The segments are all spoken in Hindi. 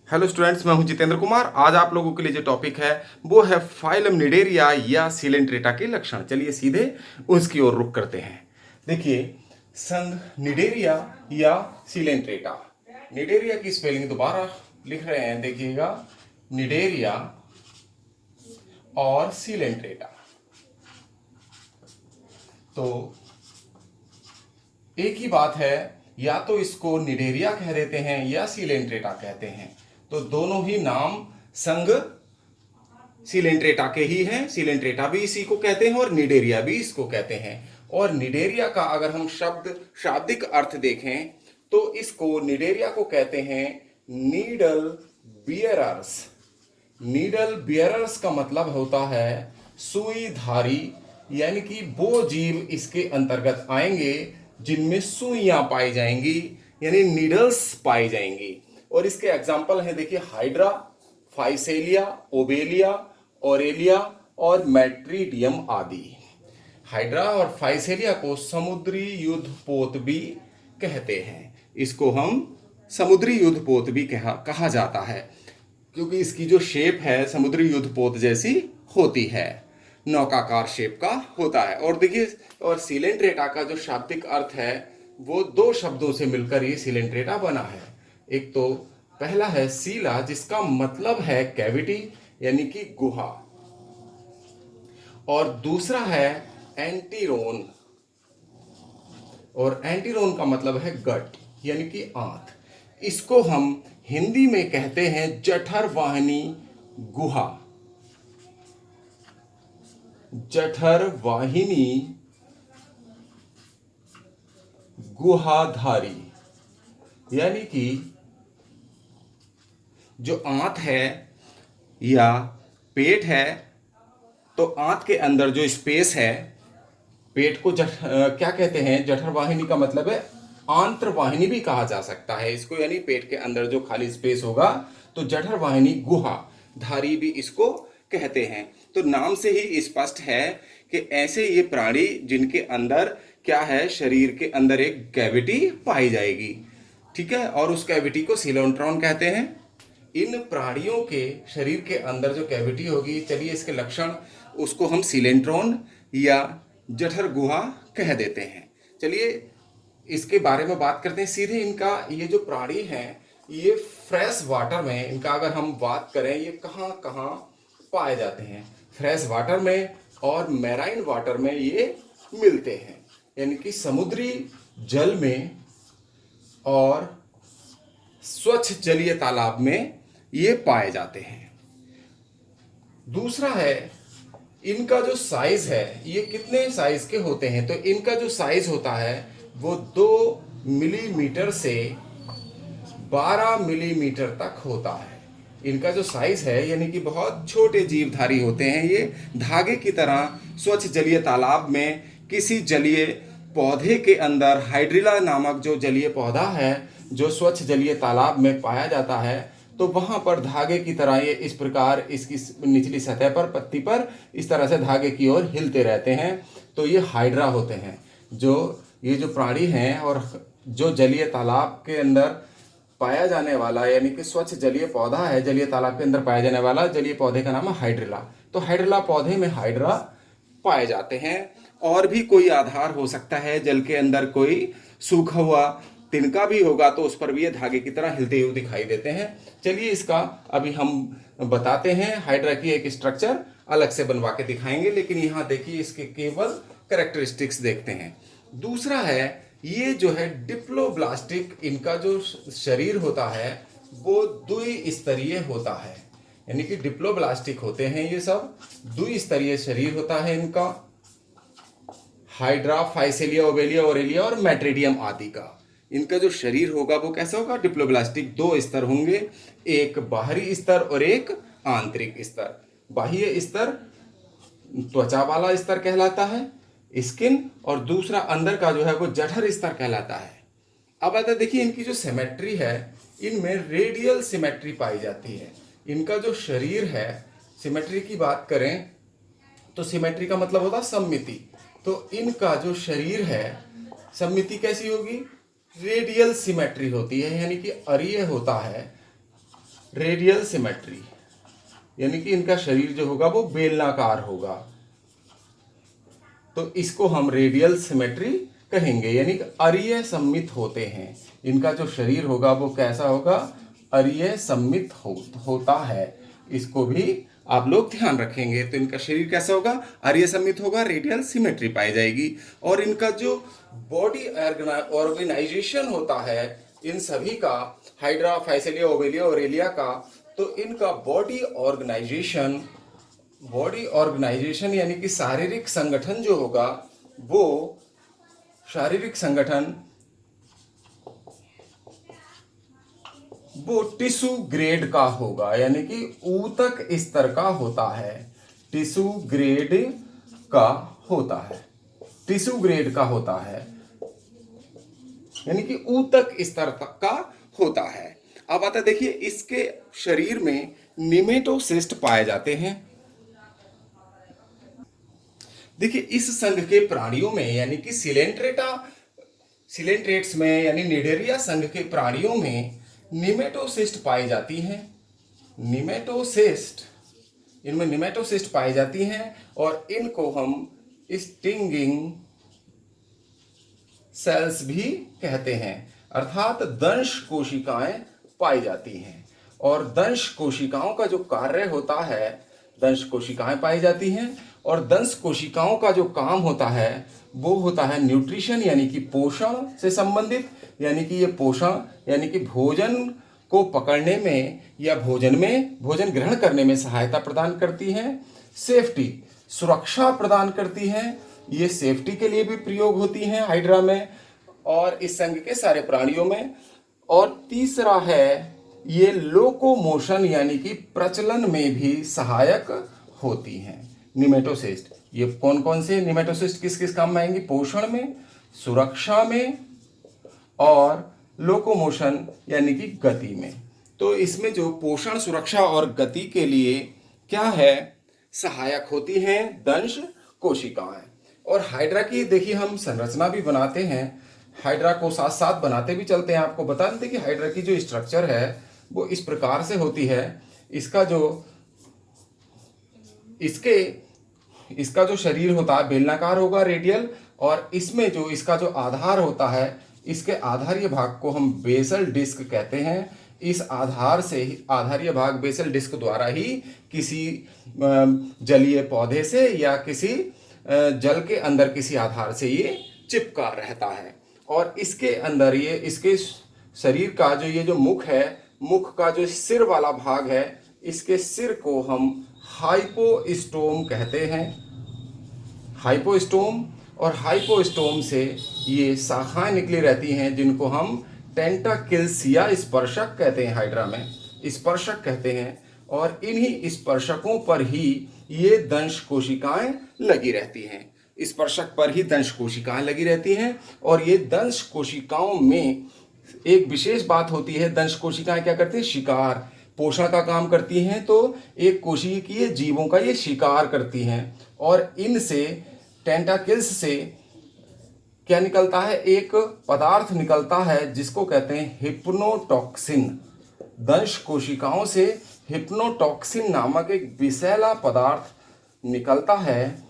हेलो स्टूडेंट्स, मैं हूं जितेंद्र कुमार। आज आप लोगों के लिए जो टॉपिक है वो है फाइलम निडेरिया या सिलेंट्रेटा के लक्षण। चलिए सीधे उसकी ओर रुख करते हैं। देखिए, संघ निडेरिया या सिलेंट्रेटा। निडेरिया की स्पेलिंग दोबारा लिख रहे हैं, देखिएगा, निडेरिया और सिलेंट्रेटा। तो एक ही बात है, या तो इसको निडेरिया कह देते हैं या सिलेंट्रेटा कहते हैं। तो दोनों ही नाम संघ सिलेंट्रेटा के ही हैं। सिलेंट्रेटा भी इसी को कहते हैं और निडेरिया भी इसको कहते हैं। और निडेरिया का अगर हम शाब्दिक अर्थ देखें तो इसको निडेरिया को कहते हैं नीडल बियरर्स। नीडल बियरर्स का मतलब होता है सुईधारी, यानी कि वो जीव इसके अंतर्गत आएंगे जिनमें सुइयां पाई जाएंगी, यानी नीडल्स पाई जाएंगी। और इसके एग्जाम्पल हैं, देखिए, हाइड्रा, फाइसेलिया, ओबेलिया, ओरेलिया और मैट्रीडियम आदि। हाइड्रा और फाइसेलिया को समुद्री युद्धपोत भी कहते हैं। इसको हम समुद्री युद्धपोत भी कहा जाता है, क्योंकि इसकी जो शेप है समुद्री युद्धपोत जैसी होती है, नौकाकार शेप का होता है। और देखिए, और सिलेंट्रेटा का जो शाब्दिक अर्थ है वो दो शब्दों से मिलकर ये सिलेंट्रेटा बना है। एक तो पहला है सीला, जिसका मतलब है कैविटी यानी कि गुहा, और दूसरा है एंटीरोन, और एंटीरोन का मतलब है गट यानी कि आंत। इसको हम हिंदी में कहते हैं जठर वाहिनी गुहा, जठर वाहिनी गुहाधारी। यानी कि जो आंत है या पेट है, तो आंत के अंदर जो स्पेस है, पेट को क्या कहते हैं, जठर वाहिनी का मतलब है आंत्रवाहिनी भी कहा जा सकता है इसको, यानी पेट के अंदर जो खाली स्पेस होगा तो जठर वाहिनी गुहा धारी भी इसको कहते हैं। तो नाम से ही स्पष्ट है कि ऐसे ये प्राणी जिनके अंदर क्या है, शरीर के अंदर एक कैविटी पाई जाएगी, ठीक है, और उस कैविटी को सिलोंट्रॉन कहते हैं। इन प्राणियों के शरीर के अंदर जो कैविटी होगी, चलिए इसके लक्षण, उसको हम सिलेंट्रॉन या जठर गुहा कह देते हैं। चलिए इसके बारे में बात करते हैं सीधे। इनका ये जो प्राणी हैं, ये फ्रेश वाटर में, इनका अगर हम बात करें, ये कहाँ कहाँ पाए जाते हैं, फ्रेश वाटर में और मैराइन वाटर में ये मिलते हैं, यानी कि समुद्री जल में और स्वच्छ जलीय तालाब में ये पाए जाते हैं। दूसरा है इनका जो साइज है, ये कितने साइज के होते हैं, तो इनका जो साइज होता है वो 2 मिलीमीटर से 12 मिलीमीटर तक होता है। इनका जो साइज है, यानी कि बहुत छोटे जीवधारी होते हैं। ये धागे की तरह स्वच्छ जलीय तालाब में किसी जलीय पौधे के अंदर, हाइड्रिला नामक जो जलीय पौधा है जो स्वच्छ जलीय तालाब में पाया जाता है, तो वहां पर धागे की तरह ये इस प्रकार इसकी निचली सतह पर, पत्ती पर इस तरह से धागे की ओर हिलते रहते हैं। तो ये हाइड्रा होते हैं, जो ये जो प्राणी हैं, और जो जलीय तालाब के अंदर पाया जाने वाला, यानी कि स्वच्छ जलीय पौधा है, जलीय तालाब के अंदर पाया जाने वाला जलीय पौधे का नाम है हाइड्रिला। तो हाइड्रिला पौधे में हाइड्रा पाए जाते हैं। और भी कोई आधार हो सकता है, जल के अंदर कोई सूखा हुआ तिनका भी होगा तो उस पर भी ये धागे की तरह हिलते हुए दिखाई देते हैं। चलिए इसका अभी हम बताते हैं, हाइड्रा की एक स्ट्रक्चर अलग से बनवा के दिखाएंगे, लेकिन यहाँ देखिए इसके केवल कैरेक्टरिस्टिक्स देखते हैं। दूसरा है ये जो है डिप्लोब्लास्टिक, इनका जो शरीर होता है वो द्विस्तरीय होता है, यानी कि डिप्लोब्लास्टिक होते हैं ये सब, द्विस्तरीय शरीर होता है इनका, हाइड्रा, फाइसेलिया, ओबेलिया, ओरेलिया और मैट्रीडियम आदि का। इनका जो शरीर होगा वो कैसा होगा, डिप्लोब्लास्टिक। 2 स्तर होंगे, एक बाहरी स्तर और एक आंतरिक स्तर। बाह्य स्तर त्वचा वाला स्तर कहलाता है, स्किन, और दूसरा अंदर का जो है वो जठर स्तर कहलाता है। अब आता देखिए इनकी जो सिमेट्री है, इनमें रेडियल सिमेट्री पाई जाती है। इनका जो शरीर है, सिमेट्री की बात करें तो सिमेट्री का मतलब होता है सममिति। तो इनका जो शरीर है, सममिति कैसी होगी, रेडियल सिमेट्री होती है, यानी कि अरीय होता है, रेडियल सिमेट्री, यानी कि इनका शरीर जो होगा वो बेलनाकार होगा, तो इसको हम रेडियल सिमेट्री कहेंगे, यानी कि अरीय सममित होते हैं। इनका जो शरीर होगा वो कैसा होगा, अरीय सममित होता है। इसको भी आप लोग ध्यान रखेंगे। तो इनका शरीर कैसा होगा, अरीय सममित होगा, रेडियल सिमेट्री पाई जाएगी। और इनका जो बॉडी ऑर्गेनाइजेशन होता है इन सभी का, हाइड्रा, फाइसेलिया, ओवेलिया, ओरेलिया का, तो इनका बॉडी ऑर्गेनाइजेशन यानी कि शारीरिक संगठन जो होगा वो शारीरिक संगठन वो टिश्यू ग्रेड का होगा, यानी कि ऊतक स्तर का होता है। टिश्यू ग्रेड का होता है, टिश्यू ग्रेड का होता है, यानी कि ऊतक स्तर तक का होता है। अब आता देखिए, इसके शरीर में निमेटोसिस्ट पाए जाते हैं। देखिए, इस संघ के प्राणियों में यानी कि सिलेंट्रेट्स में यानी निडेरिया संघ के प्राणियों में निमेटोसिस्ट पाई जाती हैं। इनमें निमेटोसिस्ट पाई जाती हैं और इनको हम स्टिंगिंग सेल्स भी कहते हैं, अर्थात दंश कोशिकाएं पाई जाती हैं। और दंश कोशिकाओं का जो कार्य होता है, दंश कोशिकाएं पाई जाती हैं और दंश कोशिकाओं का जो काम होता है वो होता है न्यूट्रिशन, यानी कि पोषण से संबंधित, यानी कि ये पोषण यानी कि भोजन को पकड़ने में या भोजन ग्रहण करने में सहायता प्रदान करती हैं। सेफ्टी, सुरक्षा प्रदान करती हैं, ये सेफ्टी के लिए भी प्रयोग होती हैं हाइड्रा में और इस संघ के सारे प्राणियों में। और तीसरा है ये लोकोमोशन यानी कि प्रचलन में भी सहायक होती हैं। निमेटोसिस्ट, ये कौन कौन से निमेटोसिस्ट किस किस काम में आएंगी, पोषण में, सुरक्षा में और लोकोमोशन यानी कि गति में। तो इसमें जो पोषण, सुरक्षा और गति के लिए क्या है, सहायक होती हैं दंश कोशिकाएं। और हाइड्रा की देखिए हम संरचना भी बनाते हैं, हाइड्रा को साथ साथ बनाते भी चलते हैं। आपको बता देते कि हाइड्रा की जो स्ट्रक्चर है वो इस प्रकार से होती है। इसका जो शरीर होता है बेलनाकार होगा, रेडियल, और इसमें जो इसका जो आधार होता है, इसके आधारीय भाग को हम बेसल डिस्क कहते हैं। इस आधारीय भाग बेसल डिस्क द्वारा ही किसी जलीय पौधे से या किसी जल के अंदर किसी आधार से ये चिपका रहता है। और इसके अंदर इसके शरीर का जो मुख है, मुख का जो सिर वाला भाग है, इसके सिर को हम हाइपोस्टोम कहते हैं, हाइपोस्टोम। और हाइपोस्टोम से ये शाखाएं निकली रहती हैं जिनको हम टेंटाकिल्स या स्पर्शक कहते हैं, हाइड्रा में स्पर्शक कहते हैं। और इन्हीं स्पर्शकों पर ही ये दंश कोशिकाएं लगी रहती हैं, स्पर्शक पर ही दंश कोशिकाएं लगी रहती हैं। और ये दंश कोशिकाओं में एक विशेष बात होती है, दंश कोशिकाएं क्या करती हैं, शिकार, पोषण का काम करती हैं। तो एक कोशिकीय जीवों का ये शिकार करती हैं और इनसे, टेंटाकिल्स से क्या निकलता है, एक पदार्थ निकलता है जिसको कहते हैं हिप्नोटॉक्सिन। दंश कोशिकाओं से हिप्नोटॉक्सिन नामक एक विषैला पदार्थ निकलता है।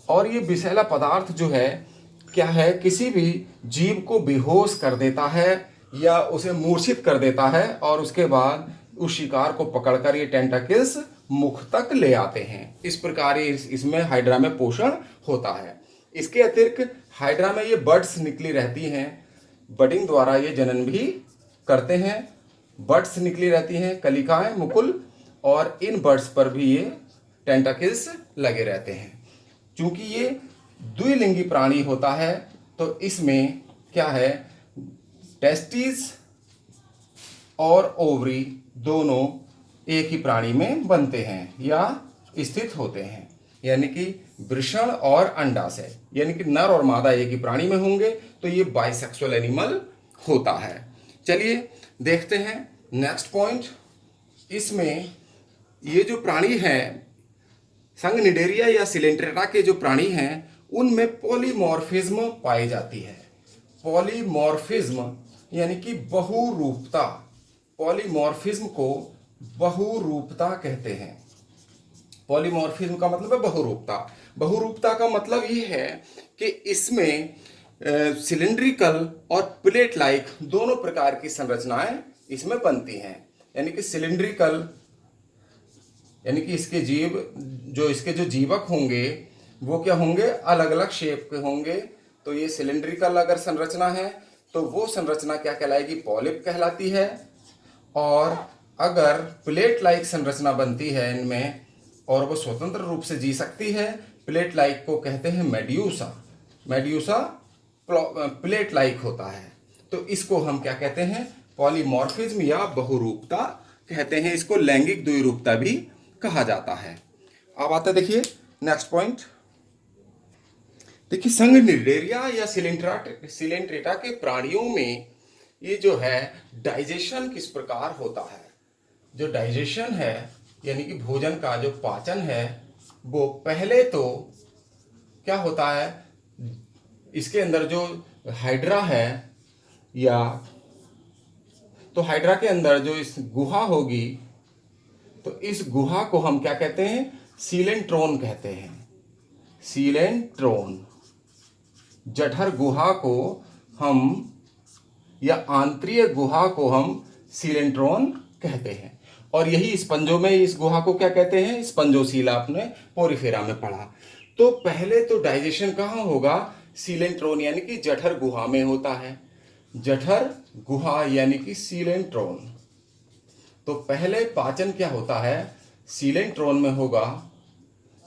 और ये विषैला पदार्थ जो है क्या है, किसी भी जीव को बेहोश कर देता है या उसे मूर्छित कर देता है और उसके बाद उस शिकार को पकड़कर ये टेंटाकिल्स मुख तक ले आते हैं। इस प्रकार इसमें हाइड्रा में पोषण होता है। इसके अतिरिक्त हाइड्रा में ये बड्स निकली रहती हैं, बडिंग द्वारा ये जनन भी करते हैं। बड्स निकली रहती हैं, कलिकाएं, मुकुल, और इन बड्स पर भी ये टेंटाकिल्स लगे रहते हैं। चूंकि ये द्विलिंगी प्राणी होता है तो इसमें क्या है, टेस्टिस और ओवरी दोनों एक ही प्राणी में बनते हैं या स्थित होते हैं, यानी कि वृषण और अंडाशय, यानी कि नर और मादा एक ही प्राणी में होंगे, तो ये बाइसेक्सुअल एनिमल होता है। चलिए देखते हैं नेक्स्ट पॉइंट। इसमें ये जो प्राणी हैं, संघ निडेरिया या सिलेंट्रेटा के जो प्राणी हैं, उनमें पॉलीमॉर्फिज्म पाई जाती है। पॉलीमॉर्फिज्म यानी कि बहुरूपता, पॉलीमॉर्फिज्म को बहुरूपता कहते हैं। पॉलीमॉर्फिज्म का मतलब है बहुरूपता। बहुरूपता का मतलब ये है कि इसमें सिलिंड्रिकल और प्लेट लाइक दोनों प्रकार की संरचनाएं इसमें बनती हैं। यानी कि सिलिंड्रिकल यानी कि इसके जो जीवक होंगे वो क्या होंगे, अलग अलग शेप के होंगे। तो ये सिलिंड्रिकल अगर संरचना है तो वो संरचना क्या कहलाएगी, पॉलिप कहलाती है। और अगर प्लेट लाइक संरचना बनती है इनमें और वो स्वतंत्र रूप से जी सकती है, प्लेट लाइक को कहते हैं मेड्यूसा। मेड्यूसा प्लेट लाइक होता है। तो इसको हम क्या कहते हैं, पॉलीमॉर्फिज्म या बहुरूपता कहते हैं। इसको लैंगिक द्विरूपता भी कहा जाता है। अब आता देखिए नेक्स्ट पॉइंट। देखिए संघ निर्डेरिया या सिलेंट्रेटा के प्राणियों में ये जो है डाइजेशन किस प्रकार होता है। जो डाइजेशन है यानी कि भोजन का जो पाचन है वो पहले तो क्या होता है, इसके अंदर जो हाइड्रा है या तो हाइड्रा के अंदर जो इस गुहा होगी तो इस गुहा को हम क्या कहते हैं, सीलेंट्रोन कहते हैं। सीलेंट्रोन जठर गुहा को हम या आंतरिक गुहा को हम सीलेंट्रोन कहते हैं। और यही स्पंजों में इस गुहा को क्या कहते हैं, स्पंजोसील। आपने पोरिफेरा में पढ़ा। तो पहले तो डाइजेशन कहाँ होगा, सीलेंट्रोन यानी कि जठर गुहा में होता है। जठर गुहा यानी कि सीलेंट्रोन। तो पहले पाचन क्या होता है, सीलेंट्रोन में होगा।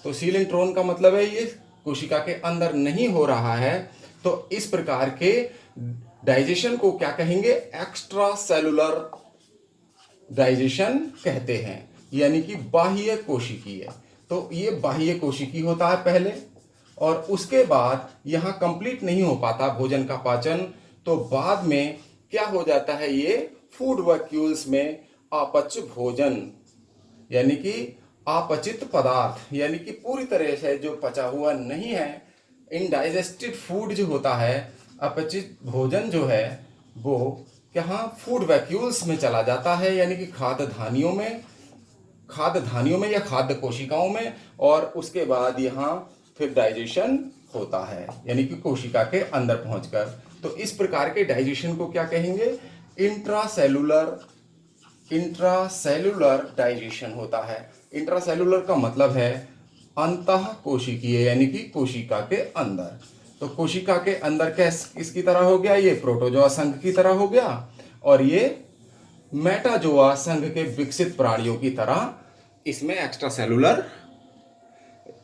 तो सीलेंट्रोन का मतलब है ये कोशिका के अंदर नहीं हो रहा है। तो इस प्रकार के डाइजेशन को क्या कहेंगे, एक्स्ट्रा सेलुलर डाइजेशन कहते हैं, यानी कि बाह्य कोशिकीय। तो ये बाह्य कोशिकीय होता है पहले, और उसके बाद यहाँ कंप्लीट नहीं हो पाता भोजन का पाचन। तो बाद में क्या हो जाता है, ये फूड वैक्यूल्स में अपच भोजन यानी कि अपचित पदार्थ, यानी कि पूरी तरह से जो पचा हुआ नहीं है, इनडाइजेस्टेड फूड जो होता है, अपचित भोजन जो है वो यहाँ फूड वैक्यूल्स में चला जाता है, यानी कि खाद्य धानियों में या खाद्य कोशिकाओं में। और उसके बाद यहाँ फिर डाइजेशन होता है, यानी कि कोशिका के अंदर पहुंचकर। तो इस प्रकार के डाइजेशन को क्या कहेंगे, इंट्रासेलुलर डाइजेशन होता है। इंट्रासेलुलर का मतलब है अंतः कोशिकीय, यानी कि कोशिका के अंदर। तो कोशिका के अंदर किसकी तरह हो गया, ये प्रोटोजोआ संघ की तरह हो गया, और ये मेटाजोआ संघ के विकसित प्राणियों की तरह इसमें एक्स्ट्रासेलुलर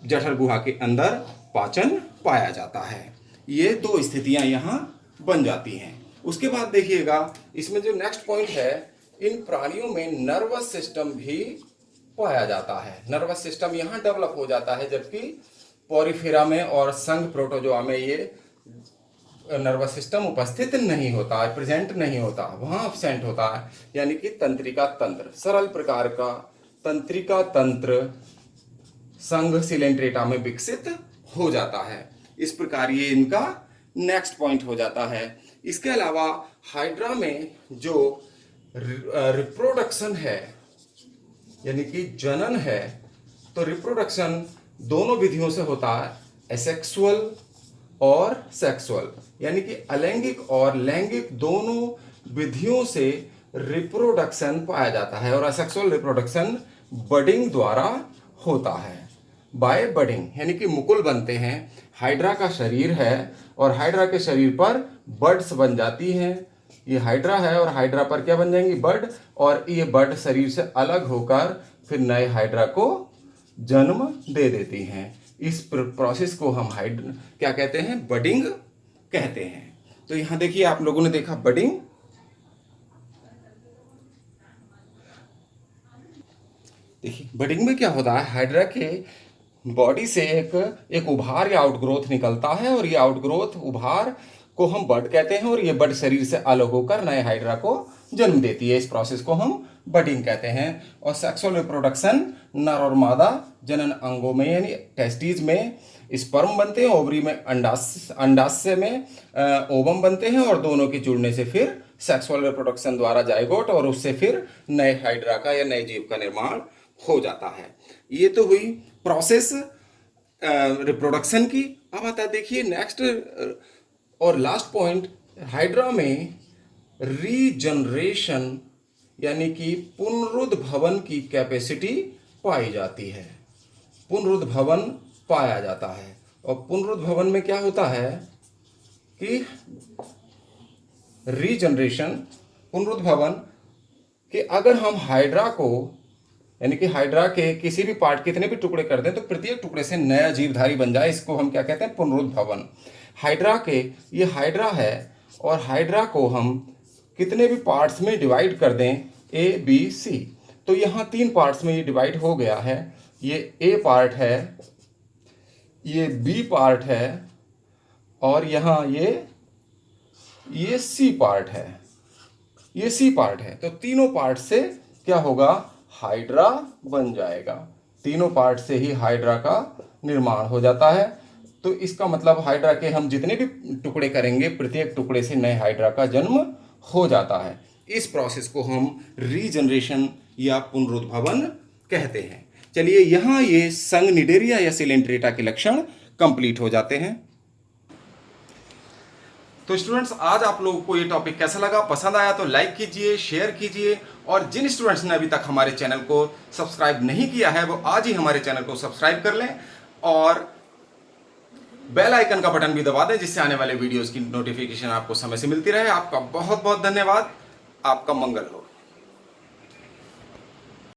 जठर गुहा के अंदर पाचन पाया जाता है। ये दो स्थितियां यहाँ बन जाती हैं। उसके बाद देखिएगा इसमें जो नेक्स्ट पॉइंट है, इन प्राणियों में नर्वस सिस्टम भी पाया जाता है। नर्वस सिस्टम यहाँ डेवलप हो जाता है, जबकि पोरिफेरा में और संघ प्रोटोजोआ में ये नर्वस सिस्टम उपस्थित नहीं होता है, प्रेजेंट नहीं होता, वहाँ एब्सेंट होता है। यानी कि तंत्रिका तंत्र, सरल प्रकार का तंत्रिका तंत्र संघ सिलेंट्रेटा में विकसित हो जाता है। इस प्रकार ये इनका नेक्स्ट पॉइंट हो जाता है। इसके अलावा हाइड्रा में जो रिप्रोडक्शन है यानी कि जनन है, तो रिप्रोडक्शन दोनों विधियों से होता है, एसेक्सुअल और सेक्सुअल, यानी कि अलैंगिक और लैंगिक दोनों विधियों से रिप्रोडक्शन पाया जाता है। और असेक्सुअल रिप्रोडक्शन बडिंग द्वारा होता है, बाय बडिंग, यानी कि मुकुल बनते हैं। हाइड्रा का शरीर है और हाइड्रा के शरीर पर बड्स बन जाती हैं। ये हाइड्रा है और हाइड्रा पर क्या बन जाएंगी, बड, और ये बड शरीर से अलग होकर फिर नए हाइड्रा को जन्म दे देती हैं। इस प्रोसेस को हम क्या कहते हैं, बडिंग कहते हैं। तो यहां देखिए आप लोगों ने देखा बडिंग। देखिए बडिंग में क्या होता है, हाइड्रा के बॉडी से एक उभार या आउटग्रोथ निकलता है, और ये आउटग्रोथ उभार को हम बड कहते हैं, और ये बड शरीर से अलग होकर नए हाइड्रा को जन्म देती है। इस प्रोसेस को हम बडिंग कहते हैं। और सेक्सुअल रिप्रोडक्शन नर और मादा जनन अंगों में यानी टेस्टिस में स्पर्म बनते हैं, ओवरी में अंडाशय में ओवम बनते हैं, और दोनों के जुड़ने से फिर सेक्सुअल रिप्रोडक्शन द्वारा जाइगोट, और उससे फिर नए हाइड्रा का या नए जीव का निर्माण हो जाता है। ये तो हुई प्रोसेस रिप्रोडक्शन की। अब आता है देखिए नेक्स्ट और लास्ट पॉइंट, हाइड्रा में रीजनरेशन यानी कि पुनरुद्भवन की कैपेसिटी पाई जाती है। पुनरुद्भवन पाया जाता है, और पुनरुद्भवन में क्या होता है कि रीजनरेशन, पुनरुद्भवन, कि अगर हम हाइड्रा को यानी कि हाइड्रा के किसी भी पार्ट कितने भी टुकड़े कर दें तो प्रत्येक टुकड़े से नया जीवधारी बन जाए, इसको हम क्या कहते हैं, पुनरुद्भवन। हाइड्रा के, ये हाइड्रा है, और हाइड्रा को हम कितने भी पार्ट्स में डिवाइड कर दें, ए बी सी, तो यहाँ 3 पार्ट्स में ये डिवाइड हो गया है। ये ए पार्ट है, ये बी पार्ट है, और यहाँ ये सी पार्ट है, ये सी पार्ट है। तो तीनों पार्ट से क्या होगा, हाइड्रा बन जाएगा। तीनों पार्ट से ही हाइड्रा का निर्माण हो जाता है। तो इसका मतलब हाइड्रा के हम जितने भी टुकड़े करेंगे प्रत्येक टुकड़े से नए हाइड्रा का जन्म हो जाता है। इस प्रोसेस को हम रीजनरेशन या पुनरुद्भवन कहते हैं। चलिए यहाँ ये संगनिडेरिया या सिलेंट्रेटा के लक्षण कंप्लीट हो जाते हैं। तो स्टूडेंट्स, आज आप लोगों को ये टॉपिक कैसा लगा? पसंद आया तो लाइक कीजिए, शेयर कीजिए, और जिन स्टूडेंट्स ने अभी तक हमारे चैनल को सब्सक्राइब नहीं किया है वो आज ही हमारे चैनल को सब्सक्राइब कर लें, और बेल आइकन का बटन भी दबा दें, जिससे आने वाले वीडियोस की नोटिफिकेशन आपको समय से मिलती रहे। आपका बहुत बहुत धन्यवाद। आपका मंगल हो।